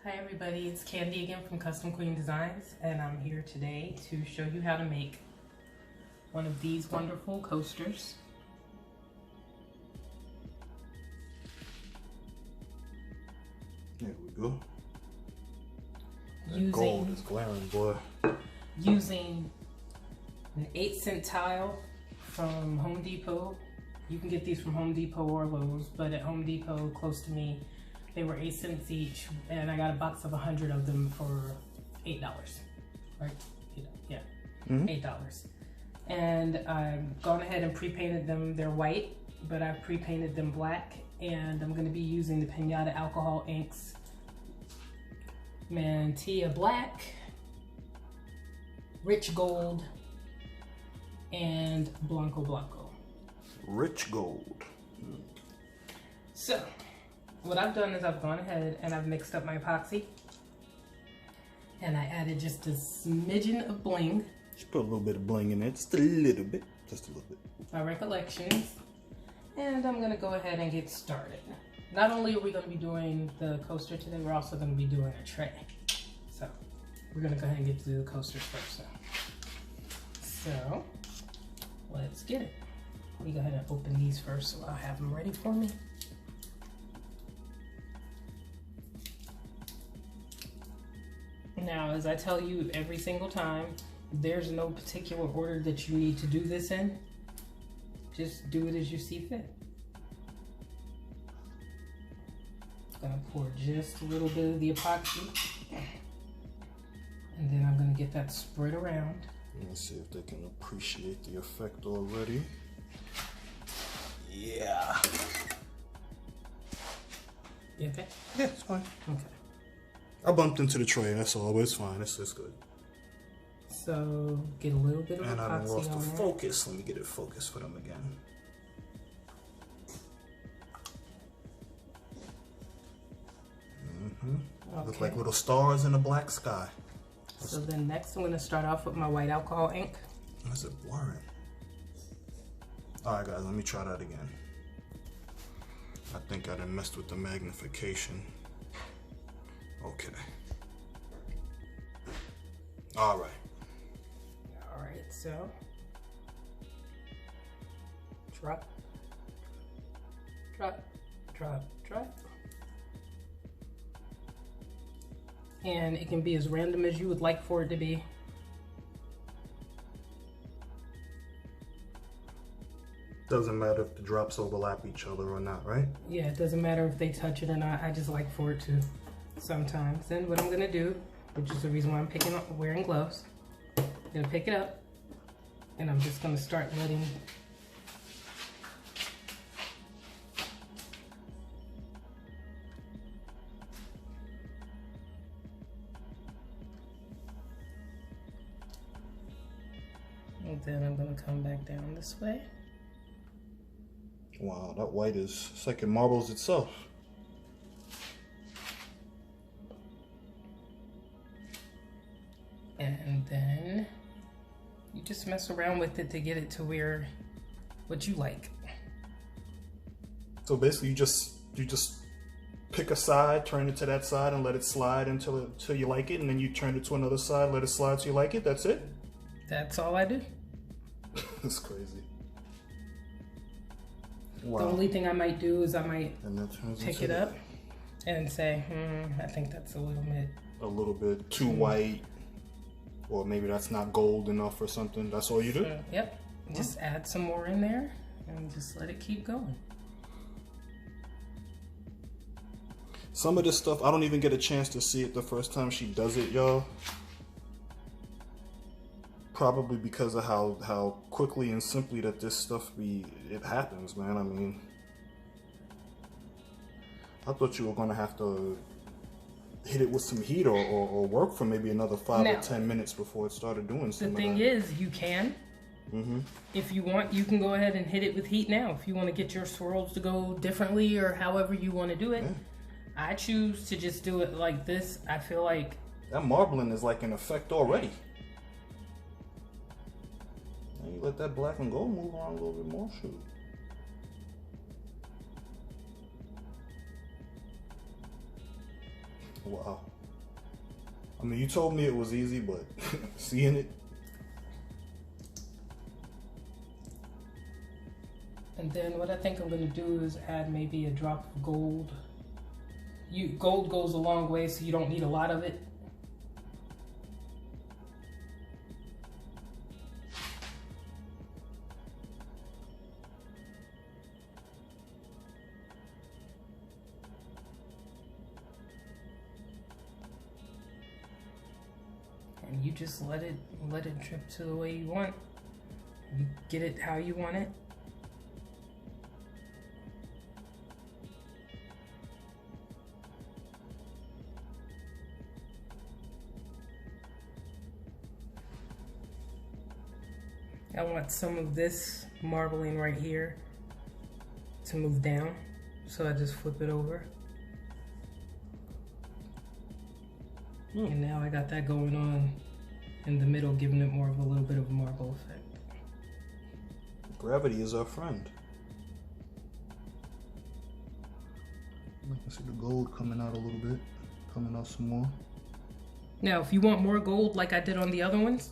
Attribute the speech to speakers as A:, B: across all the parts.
A: Hi everybody, it's Candy again from Custom Queen Designs, and I'm here today to show you how to make one of these wonderful coasters.
B: There we go. That gold is glaring, boy.
A: Using an 8-cent tile from Home Depot. You can get these from Home Depot or Lowe's, but at Home Depot close to me, they were 8 cents each, and I got a box of 100 of them for $8, right? Yeah, $8. And I've gone ahead and pre-painted them. They're white, but I've pre-painted them black, and I'm gonna be using the Pinata alcohol inks, Mantilla Black, Rich Gold, and Blanco Blanco.
B: Rich Gold.
A: So, what I've done is I've gone ahead and I've mixed up my epoxy, and I added just a smidgen of bling.
B: Just put a little bit of bling in it, just a little bit,
A: My recollections, and I'm gonna go ahead and get started. Not only are we gonna be doing the coaster today, we're also gonna be doing a tray. So, we're gonna go ahead and get to the coasters first now. So, let's get it. Let me go ahead and open these first so I'll have them ready for me. Now, as I tell you every single time, there's no particular order that you need to do this in. Just do it as you see fit. I'm gonna pour just a little bit of the epoxy, and then I'm gonna get that spread around.
B: Let's see if they can appreciate the effect already. Yeah.
A: You okay?
B: Yeah, it's fine.
A: Okay.
B: I bumped into the tray, that's all, but it's fine. It's good.
A: So get a little bit of
B: and
A: epoxy
B: I lost the
A: on
B: focus. Let me get it focused for them again.
A: Okay.
B: Look like little stars in a black sky.
A: So then next I'm going to start off with my white alcohol ink.
B: Why is it blurring? Alright guys, let me try that again. I think I done messed with the magnification. Okay. Alright.
A: Alright, so drop, drop, drop, drop. And it can be as random as you would like for it to be.
B: Doesn't matter if the drops overlap each other or not, right?
A: Yeah, it doesn't matter if they touch it or not. I just like for it to sometimes. Then what I'm gonna do, which is the reason why I'm wearing gloves, I'm gonna pick it up and I'm just gonna start letting and then I'm gonna come back down this way.
B: Wow, that white is, it's like it marbles itself.
A: And then you just mess around with it to get it to where what you like.
B: So basically you just pick a side, turn it to that side and let it slide until you like it, and then you turn it to another side, let it slide till you like it. That's it?
A: That's all I do.
B: That's crazy. Wow.
A: The only thing I might do is I might pick it up and say, I think that's a little bit
B: too white, or maybe that's not gold enough or something. That's all you do?
A: Yep. Just add some more in there and just let it keep going.
B: Some of this stuff, I don't even get a chance to see it the first time she does it, y'all. Probably because of how quickly and simply that this stuff it happens, man. I mean, I thought you were gonna have to hit it with some heat or work for maybe another 5 or 10 minutes before it started doing something.
A: The thing is, you can. If you want, you can go ahead and hit it with heat now. If you want to get your swirls to go differently or however you want to do it. Yeah. I choose to just do it like this. I feel like
B: that marbling is like an effect already. You let that black and gold move around a little bit more, shoot. Wow. I mean, you told me it was easy, but seeing it.
A: And then what I think I'm gonna do is add maybe a drop of gold. Gold goes a long way, so you don't need a lot of it. And you just let it drip to the way you want. You get it how you want it. I want some of this marbling right here to move down, so I just flip it over. And now I got that going on in the middle, giving it more of a little bit of a marble effect.
B: Gravity is our friend. I can see the gold coming out a little bit, coming out some more.
A: Now, if you want more gold like I did on the other ones,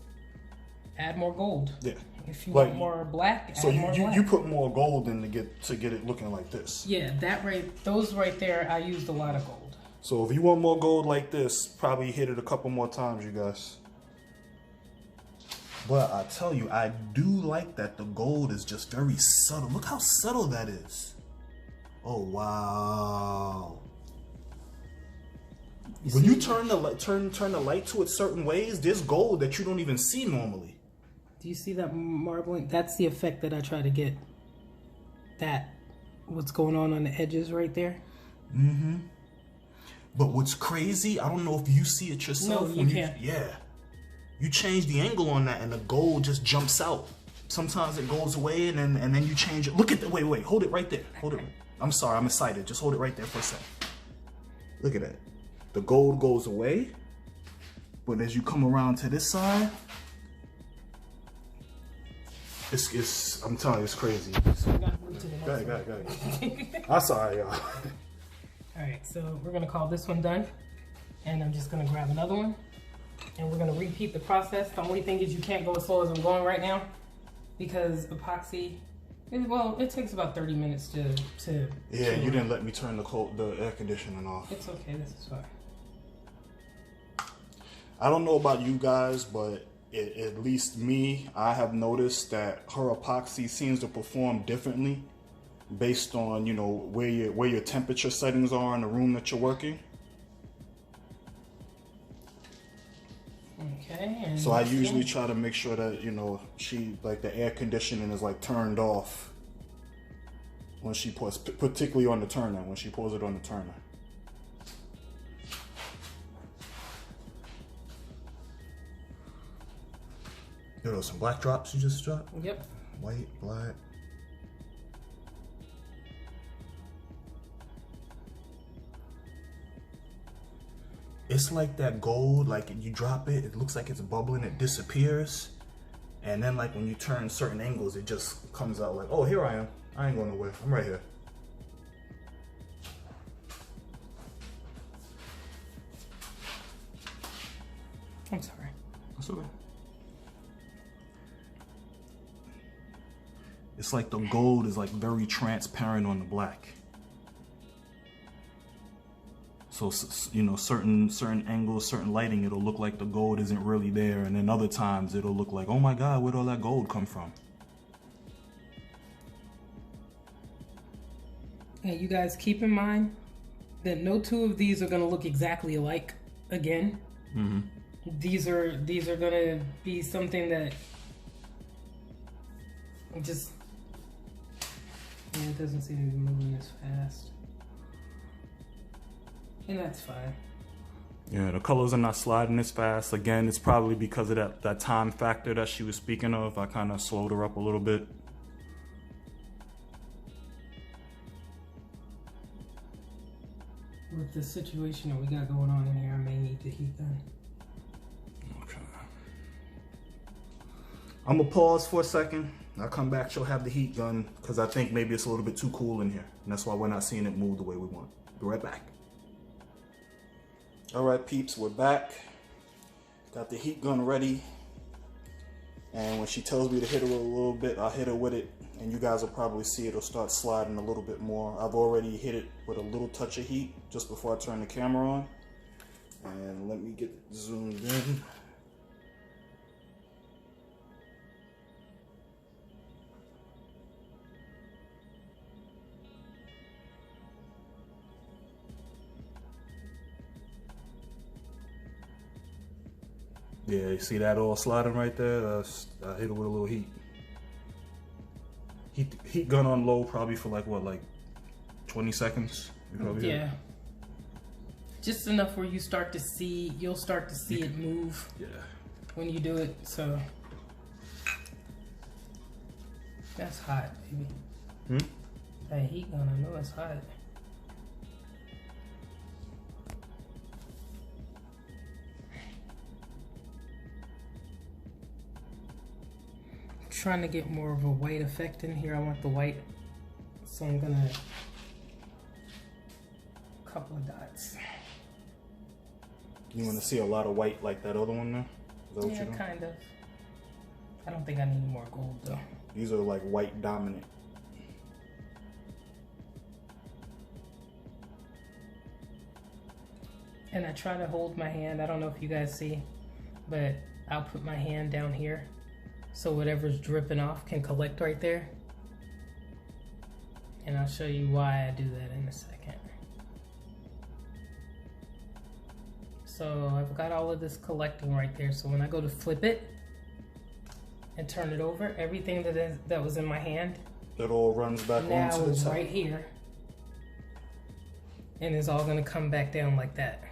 A: add more gold.
B: Yeah.
A: If you want more black, add more black.
B: You put more gold in to get it looking like this.
A: Yeah, those right there, I used a lot of gold.
B: So if you want more gold like this, probably hit it a couple more times, you guys. But I tell you, I do like that the gold is just very subtle. Look how subtle that is. Oh wow. When you turn the light to it certain ways, there's gold that you don't even see normally.
A: Do you see that marbling? That's the effect that I try to get. What's going on the edges right there.
B: Mm-hmm. But what's crazy, I don't know if you see it yourself.
A: No, you can't.
B: Yeah. You change the angle on that and the gold just jumps out. Sometimes it goes away and then you change it. Look at that. Wait, hold it right there. Hold it. I'm sorry, I'm excited. Just hold it right there for a second. Look at that. The gold goes away, but as you come around to this side, it's I'm telling you, it's crazy. Go ahead. I'm sorry, y'all.
A: Alright, so we're gonna call this one done. And I'm just gonna grab another one. And we're gonna repeat the process. The only thing is you can't go as slow as I'm going right now, because epoxy, it takes about 30 minutes to
B: Yeah, you didn't let me turn the air conditioning off.
A: It's okay, this is fine.
B: I don't know about you guys, but at least me, I have noticed that her epoxy seems to perform differently based on, you know, where your temperature settings are in the room that you're working.
A: Okay. And
B: so I usually try to make sure that, you know, the air conditioning is like turned off when she pours, particularly on the turner, when she pours it on the turner. There are some black drops you just dropped?
A: Yep.
B: White, black. It's like that gold, like you drop it, it looks like it's bubbling, it disappears. And then like when you turn certain angles, it just comes out like, oh, here I am. I ain't going nowhere. I'm right here.
A: I'm sorry.
B: That's okay. It's like the gold is like very transparent on the black. So, you know, certain angles, certain lighting, it'll look like the gold isn't really there. And then other times it'll look like, oh my God, where'd all that gold come from?
A: And you guys keep in mind that no two of these are going to look exactly alike again. Mm-hmm. These are going to be something that just, it doesn't seem to be moving as fast. And that's fine.
B: Yeah, the colors are not sliding as fast. Again, it's probably because of that time factor that she was speaking of. I kind of slowed her up a little bit.
A: With the situation that we got going on in here, I may need the heat gun.
B: Okay. I'm gonna pause for a second. I'll come back, she'll have the heat gun, because I think maybe it's a little bit too cool in here. And that's why we're not seeing it move the way we want. Be right back. All right, peeps, we're back. Got the heat gun ready. And when she tells me to hit her with a little bit, I'll hit her with it. And you guys will probably see it'll start sliding a little bit more. I've already hit it with a little touch of heat just before I turn the camera on. And let me get zoomed in. Yeah, you see that all sliding right there? I hit it with a little heat. Heat gun on low probably for like what, like 20 seconds?
A: Yeah. Just enough where you start to see, you'll start to see it move.
B: Yeah.
A: When you do it, so. That's hot, baby.
B: Hmm?
A: That heat gun, I know it's hot. Trying to get more of a white effect in here. I want the white, so I'm gonna a couple of dots.
B: You want to see a lot of white like that other one there? Is that what
A: Yeah,
B: you do?
A: kind of. I don't think I need more gold though.
B: These are like white dominant.
A: And I try to hold my hand. I don't know if you guys see, but I'll put my hand down here so whatever's dripping off can collect right there. And I'll show you why I do that in a second. So I've got all of this collecting right there. So when I go to flip it and turn it over, everything that was in my hand,
B: It all runs back
A: now
B: onto the
A: is
B: top.
A: right here. And it's all gonna come back down like that.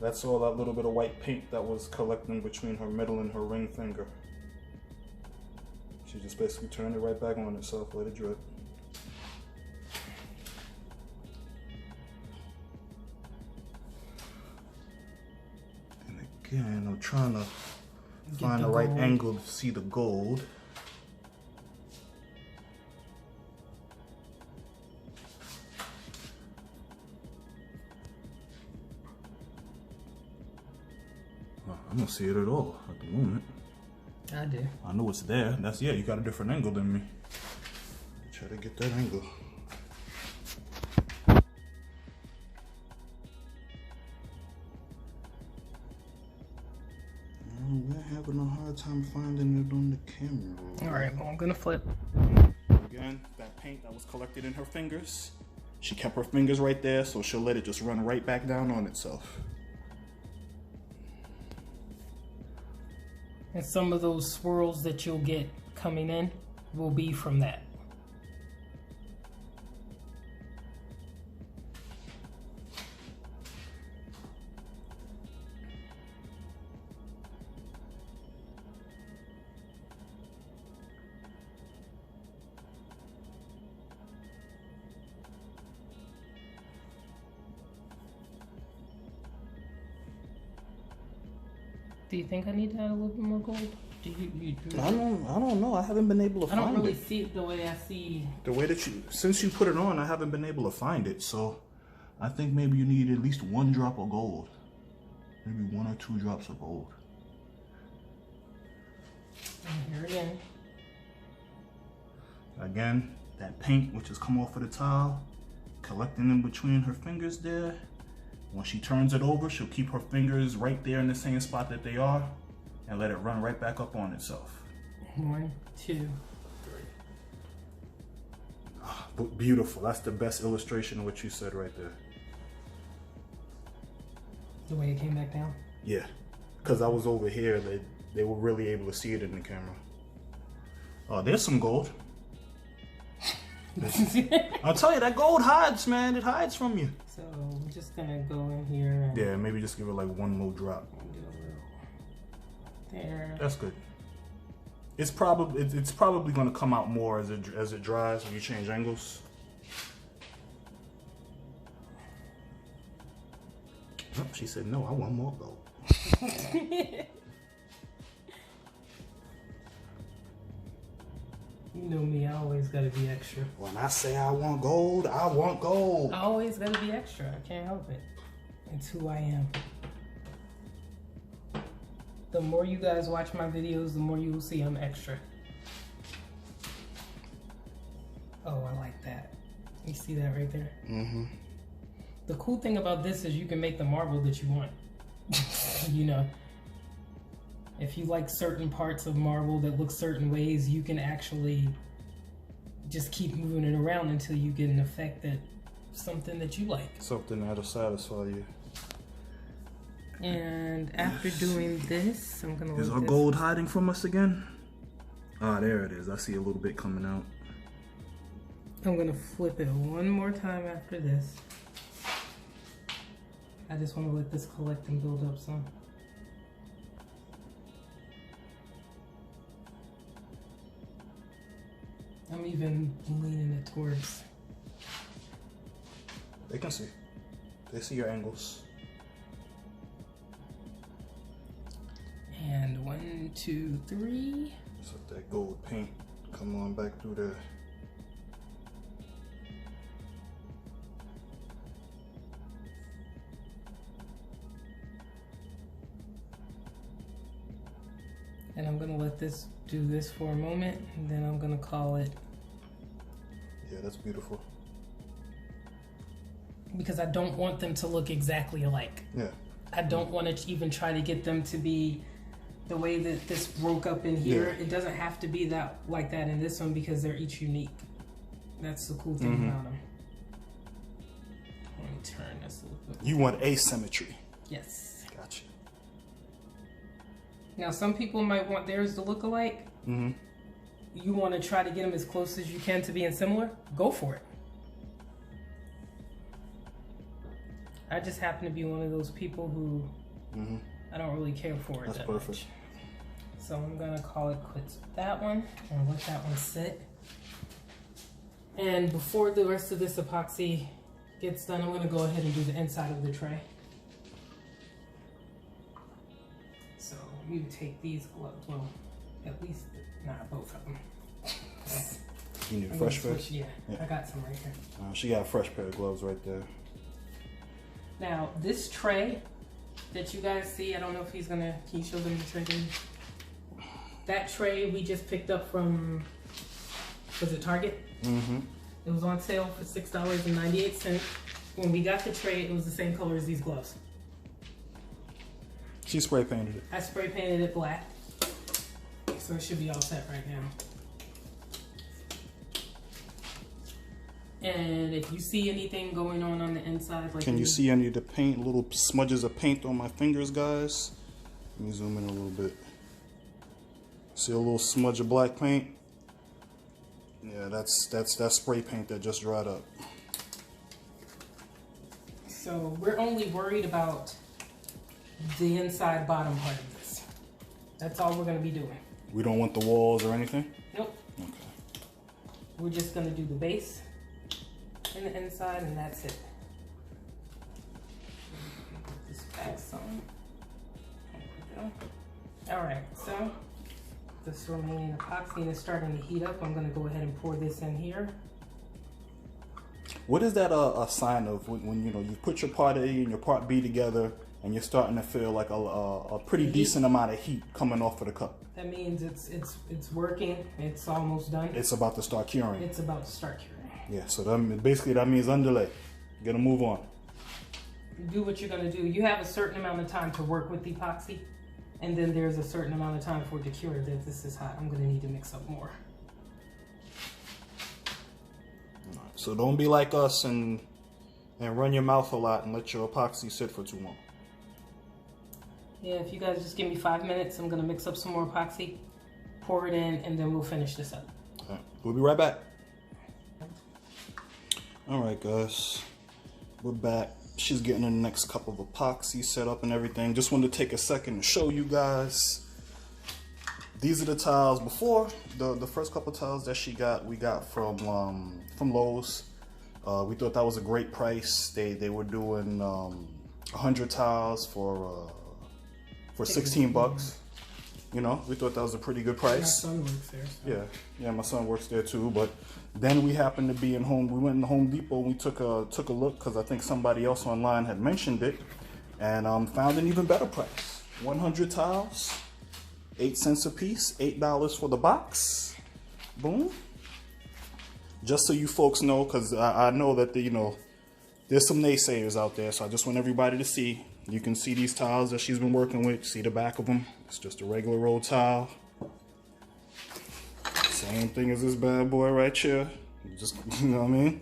B: That's all that little bit of white paint that was collecting between her middle and her ring finger. She just basically turned it right back on itself, let it drip. And again, I'm trying to find the right angle to see the gold. I don't see it at all at the moment.
A: I do.
B: I know it's there. That's, yeah, you got a different angle than me. Try to get that angle. We're having a hard time finding it on the camera.
A: All right, well, I'm gonna flip.
B: Again, that paint that was collected in her fingers, she kept her fingers right there, so she'll let it just run right back down on itself.
A: And some of those swirls that you'll get coming in will be from that. Do you think I need to add a little bit more gold? Do you
B: I don't know. I haven't been able to find it.
A: I don't really see it the way I see.
B: The way that since you put it on, I haven't been able to find it. So I think maybe you need at least 1 drop of gold. Maybe 1 or 2 drops of gold.
A: And here again.
B: Again, that paint which has come off of the tile, collecting in between her fingers there. When she turns it over, she'll keep her fingers right there in the same spot that they are and let it run right back up on itself.
A: 1, 2, 3.
B: But beautiful. That's the best illustration of what you said right there.
A: The way it came back down?
B: Yeah. Because I was over here, they were really able to see it in the camera. Oh, there's some gold. I'll tell you, that gold hides, man. It hides from you.
A: So I'm just gonna go in here and
B: Yeah, maybe just give it like 1 little drop.
A: do a little there.
B: That's good. It's probably gonna come out more as it dries when you change angles. Oh, she said no. I want more gold.
A: You know me, I always gotta be extra.
B: When I say I want gold, I want gold.
A: I always gotta be extra. I can't help it. It's who I am. The more you guys watch my videos, the more you will see I'm extra. Oh, I like that. You see that right there?
B: Mm-hmm.
A: The cool thing about this is you can make the marble that you want. You know, if you like certain parts of marble that look certain ways, you can actually just keep moving it around until you get an effect that something that you like.
B: Something that'll satisfy you.
A: And after doing this, I'm gonna.
B: Is our gold hiding from us again? Ah, there it is. I see a little bit coming out.
A: I'm gonna flip it one more time after this. I just want to let this collect and build up some. I'm even leaning it towards.
B: They can see. They see your angles.
A: And 1, 2, 3.
B: So that gold paint come on back through there.
A: And I'm gonna let this do this for a moment, and then I'm gonna call it.
B: Yeah, that's beautiful.
A: Because I don't want them to look exactly alike.
B: Yeah.
A: I don't want to even try to get them to be the way that this broke up in here.
B: Yeah.
A: It doesn't have to be that like that in this one because they're each unique. That's the cool thing about them. Let me turn this a little bit.
B: You want asymmetry.
A: Yes.
B: Gotcha.
A: Now some people might want theirs to look alike.
B: Mm-hmm.
A: You want to try to get them as close as you can to being similar? Go for it. I just happen to be one of those people who I don't really care for it.
B: That's
A: that
B: perfect.
A: much. So I'm gonna call it quits with that one and let that one sit. And before the rest of this epoxy gets done, I'm gonna go ahead and do the inside of the tray. So you take these gloves, well, at least not both of them.
B: You need a fresh pair?
A: Yeah, I got some right here.
B: She got a fresh pair of gloves right there.
A: Now, this tray that you guys see, I don't know if he's gonna, can you show them the tray? That tray we just picked up from, was it Target?
B: Mm-hmm.
A: It was on sale for $6.98. When we got the tray, it was the same color as these gloves.
B: She spray painted it.
A: I spray painted it black. So it should be all set right now. And if you see anything going on the inside, like
B: can you see any of the paint, little smudges of paint on my fingers, guys? Let me zoom in a little bit. See a little smudge of black paint? Yeah, that's spray paint that just dried up.
A: So we're only worried about the inside bottom part of this. That's all we're gonna be doing.
B: We don't want the walls or anything?
A: Nope.
B: Okay.
A: We're just gonna do the base and the inside, and that's it. Put this back some. There we go. All right, so this remaining epoxy is starting to heat up. I'm gonna go ahead and pour this in here.
B: What is that a sign of when you know you put your part A and your part B together and you're starting to feel like a pretty decent amount of heat coming off of the cup?
A: That means it's working. It's almost done.
B: It's about to start curing.
A: It's about to start curing.
B: Yeah, so basically that means underlay. You gotta move on.
A: Do what you're gonna do. You have a certain amount of time to work with the epoxy, and then there's a certain amount of time for it to cure. That this is hot. I'm gonna need to mix up more.
B: So don't be like us and run your mouth a lot and let your epoxy sit for too long.
A: Yeah, if you guys just give me 5 minutes, I'm gonna mix up some more epoxy, pour it in, and then we'll finish this up.
B: All right, we'll be right back. All right, guys, we're back. She's getting the next cup of epoxy set up and everything. Just wanted to take a second to show you guys. These are the tiles. Before the first couple tiles that we got from Lowe's. We thought that was a great price. They were doing 100 tiles for 16 bucks. You know, we thought that was a pretty good price.
A: My son works there. So.
B: Yeah, my son works there too. But then we happened to be in we went in Home Depot and we took a look because I think somebody else online had mentioned it, and found an even better price. 100 tiles, 8 cents a piece, $8 for the box. Boom. Just so you folks know, because I know that there's some naysayers out there, so I just want everybody to see. You can see these tiles that she's been working with. See the back of them. It's just a regular old tile. Same thing as this bad boy right here. Just, you know what I mean?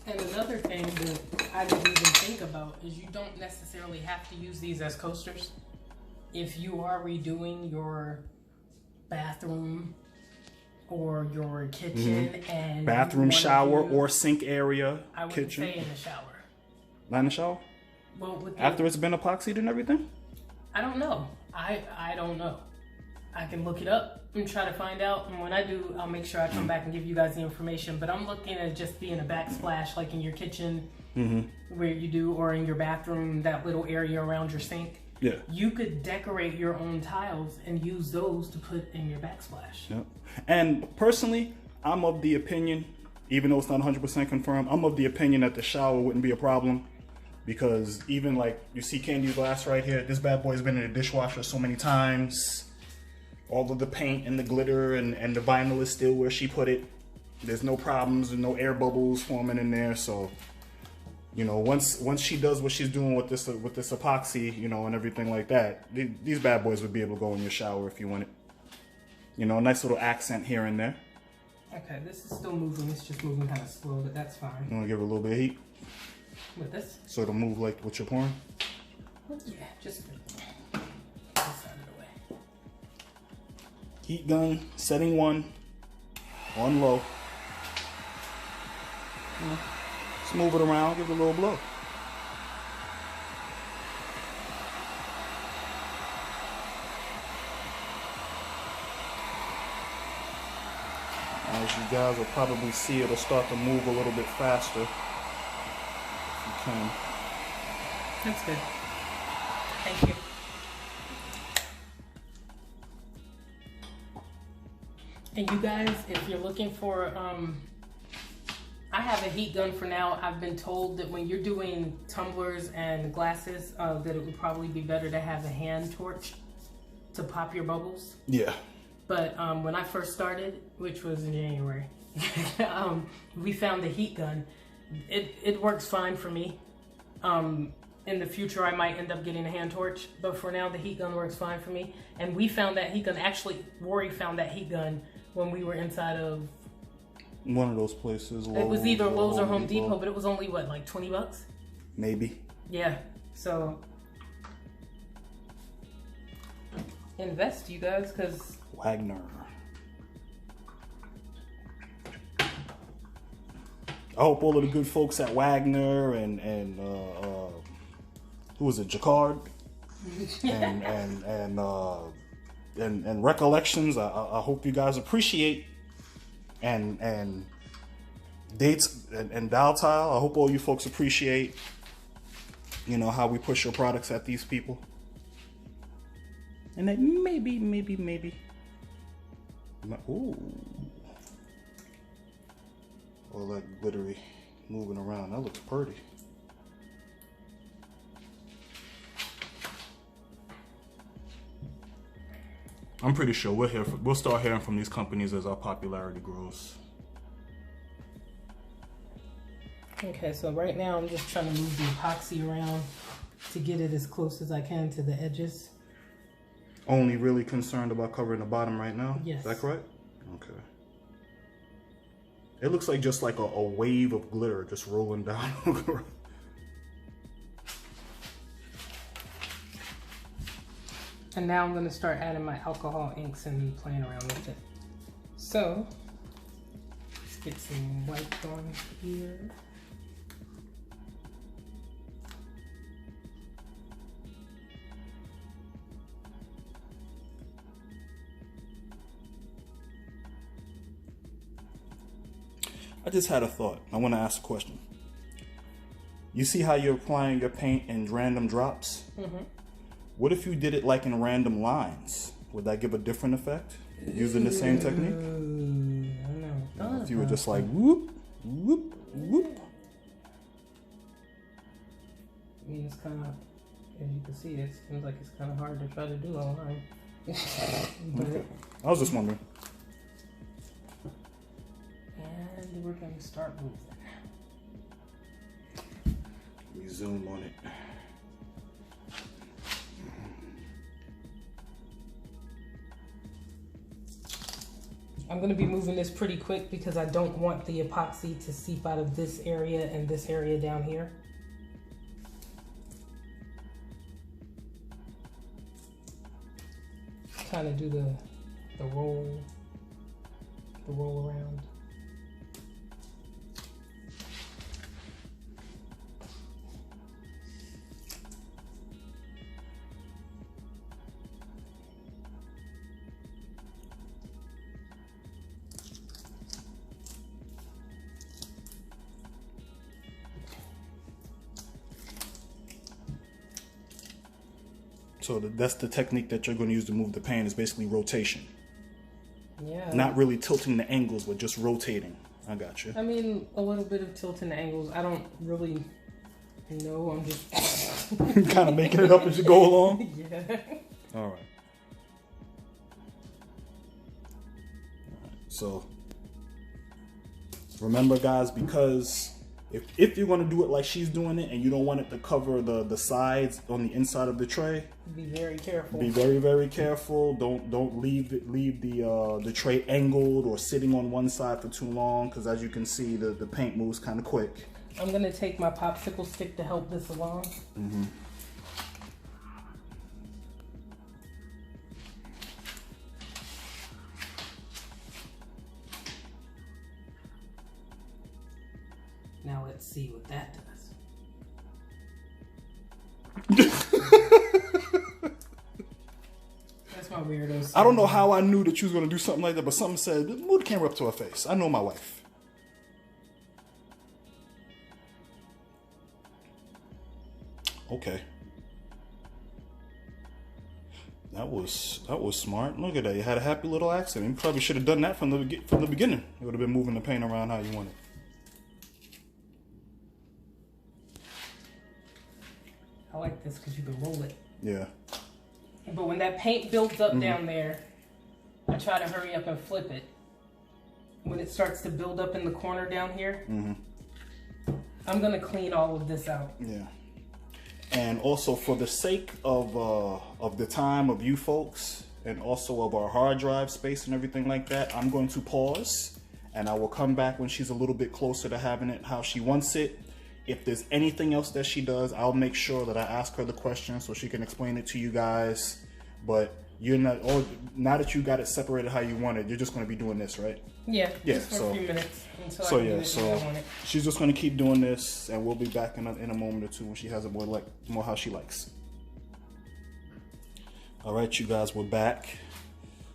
A: And another thing that I didn't even think about is you don't necessarily have to use these as coasters. If you are redoing your bathroom or your kitchen and
B: bathroom, shower, or sink area,
A: I would
B: kitchen.
A: say in the shower.
B: Not in the shower?
A: Well,
B: after it's been epoxied and everything?
A: I don't know. I don't know. I can look it up and try to find out. And when I do, I'll make sure I come back and give you guys the information. But I'm looking at just being a backsplash, like in your kitchen, where you do, or in your bathroom, that little area around your sink.
B: Yeah.
A: You could decorate your own tiles and use those to put in your backsplash.
B: Yep. And personally, I'm of the opinion, even though it's not 100% confirmed, I'm of the opinion that the shower wouldn't be a problem. Because even like, you see Candy's glass right here, this bad boy's been in the dishwasher so many times. All of the paint and the glitter and the vinyl is still where she put it. There's no problems and no air bubbles forming in there. So, once she does what she's doing with this epoxy, and everything like that, these bad boys would be able to go in your shower if you want it. A nice little accent here and there.
A: Okay, this is still moving. It's just moving kind of slow, but that's fine.
B: You want to give it a little bit of heat?
A: With this?
B: So it'll move like what you're pouring?
A: Yeah, just this side of the way.
B: Heat gun, setting 1, on low. Just move it around, give it a little blow. As you guys will probably see, it'll start to move a little bit faster. If you can.
A: That's good. Thank you. And you guys, if you're looking for, I have a heat gun for now. I've been told that when you're doing tumblers and glasses, that it would probably be better to have a hand torch to pop your bubbles.
B: Yeah.
A: But when I first started, which was in January, we found the heat gun. It works fine for me. In the future, I might end up getting a hand torch, but for now, the heat gun works fine for me. And we found that heat gun, actually, Rory found that heat gun when we were inside of
B: one of those places.
A: It was either Lowe's or Home Depot, but it was only, what, like 20 bucks?
B: Maybe.
A: Yeah, so invest, you guys, because
B: Wagner. I hope all of the good folks at Wagner and who was it, Jacquard, and Recollections. I hope you guys appreciate and Dates and Dial Tile. I hope all you folks appreciate, how we push your products at these people. And that maybe. Ooh. All that glittery moving around. That looks pretty. I'm pretty sure we'll start hearing from these companies as our popularity grows.
A: Okay, so right now I'm just trying to move the epoxy around to get it as close as I can to the edges.
B: Only really concerned about covering the bottom right now?
A: Yes.
B: Is that correct? Okay. It looks like just like a wave of glitter just rolling down.
A: And now I'm going to start adding my alcohol inks and playing around with it. So, let's get some white on here.
B: I just had a thought. I want to ask a question. You see how you're applying your paint in random drops? Mm-hmm. What if you did it like in random lines? Would that give a different effect using the same technique?
A: I don't know.
B: If you were just like whoop, whoop, whoop.
A: I mean, it's kind of, As you can see, it seems like it's kind of hard to try to do online.
B: Okay. I was just wondering.
A: And we're going to start moving.
B: We zoom on it.
A: I'm going to be moving this pretty quick because I don't want the epoxy to seep out of this area and this area down here. Kind of do the roll around.
B: So that's the technique that you're going to use to move the paint, is basically rotation.
A: Yeah.
B: Not really tilting the angles, but just rotating. I got you.
A: I mean, a little bit of tilting the angles. I don't really know. I'm just
B: kind of making it up as you go along.
A: Yeah.
B: All right. So remember, guys, because if you're going to do it like she's doing it and you don't want it to cover the sides on the inside of the tray,
A: be very careful.
B: Be very, very careful. Don't leave the tray angled or sitting on one side for too long, because as you can see, the paint moves kind of quick.
A: I'm going to take my popsicle stick to help this along.
B: Mm-hmm.
A: Now let's see what that does. That's my weirdo.
B: I don't know how I knew that you was going to do something like that, but something said, move the camera up to her face. I know my wife. Okay. That was smart. Look at that. You had a happy little accident. You probably should have done that from the beginning. It would have been moving the paint around how you wanted.
A: I like this because you can roll it.
B: Yeah.
A: But when that paint builds up down there, I try to hurry up and flip it. When it starts to build up in the corner down here, I'm going to clean all of this out.
B: Yeah. And also, for the sake of the time of you folks, and also of our hard drive space and everything like that, I'm going to pause, and I will come back when she's a little bit closer to having it how she wants it. If there's anything else that she does, I'll make sure that I ask her the question so she can explain it to you guys. But you're not, now that you got it separated how you want it, you're just going to be doing this, right?
A: Yeah,
B: yeah,
A: just for a few minutes until I
B: yeah,
A: get it where I want it.
B: She's just going to keep doing this, and we'll be back in a moment or two when she has it more how she likes. All right, you guys, we're back.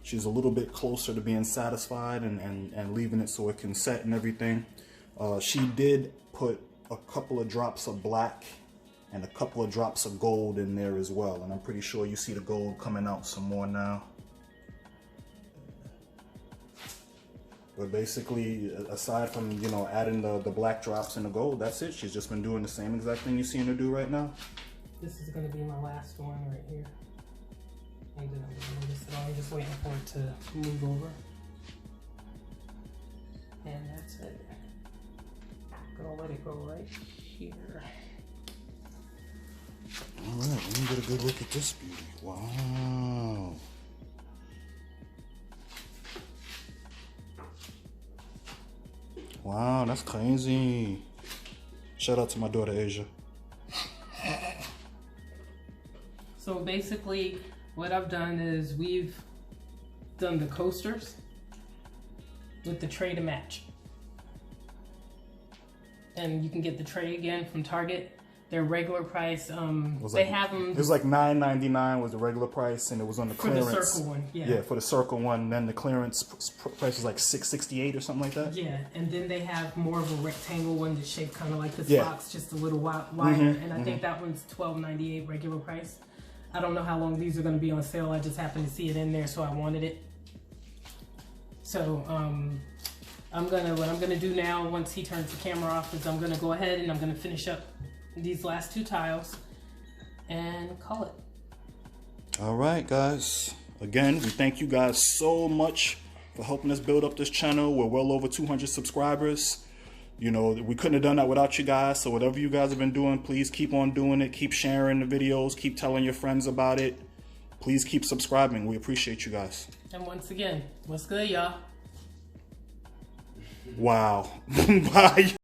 B: She's a little bit closer to being satisfied and leaving it so it can set and everything. She did put a couple of drops of black and a couple of drops of gold in there as well, and I'm pretty sure you see the gold coming out some more now. But basically, aside from, you know, adding the black drops and the gold, that's it. She's just been doing the same exact thing you're seeing her do right now.
A: This is going to be my last one right here. And then I'm going to move this on. I'm just waiting for it to move over. And that's it. I'm going to let it go right here.
B: All right, let me get a good look at this beauty. Wow. Wow, that's crazy. Shout out to my daughter, Asia.
A: So basically, what I've done is we've done the coasters with the tray to match. And you can get the tray again from Target. Their regular price, they have them.
B: It was like $9.99 was the regular price, and it was on the clearance.
A: For the circle one, yeah.
B: Yeah, for the circle one. Then the clearance price was like $6.68 or something like that.
A: Yeah, and then they have more of a rectangle one that's shaped kind of like this box, just a little wider. And I think that one's $12.98 regular price. I don't know how long these are going to be on sale. I just happened to see it in there, so I wanted it. So what I'm gonna do now, once he turns the camera off, is I'm gonna go ahead and I'm gonna finish up these last two tiles. and call it.
B: All right, guys. Again, we thank you guys so much for helping us build up this channel. We're well over 200 subscribers. You know, we couldn't have done that without you guys. So whatever you guys have been doing, please keep on doing it. Keep sharing the videos. Keep telling your friends about it. Please keep subscribing. We appreciate you guys.
A: And once again, what's good, y'all?
B: Wow. Bye.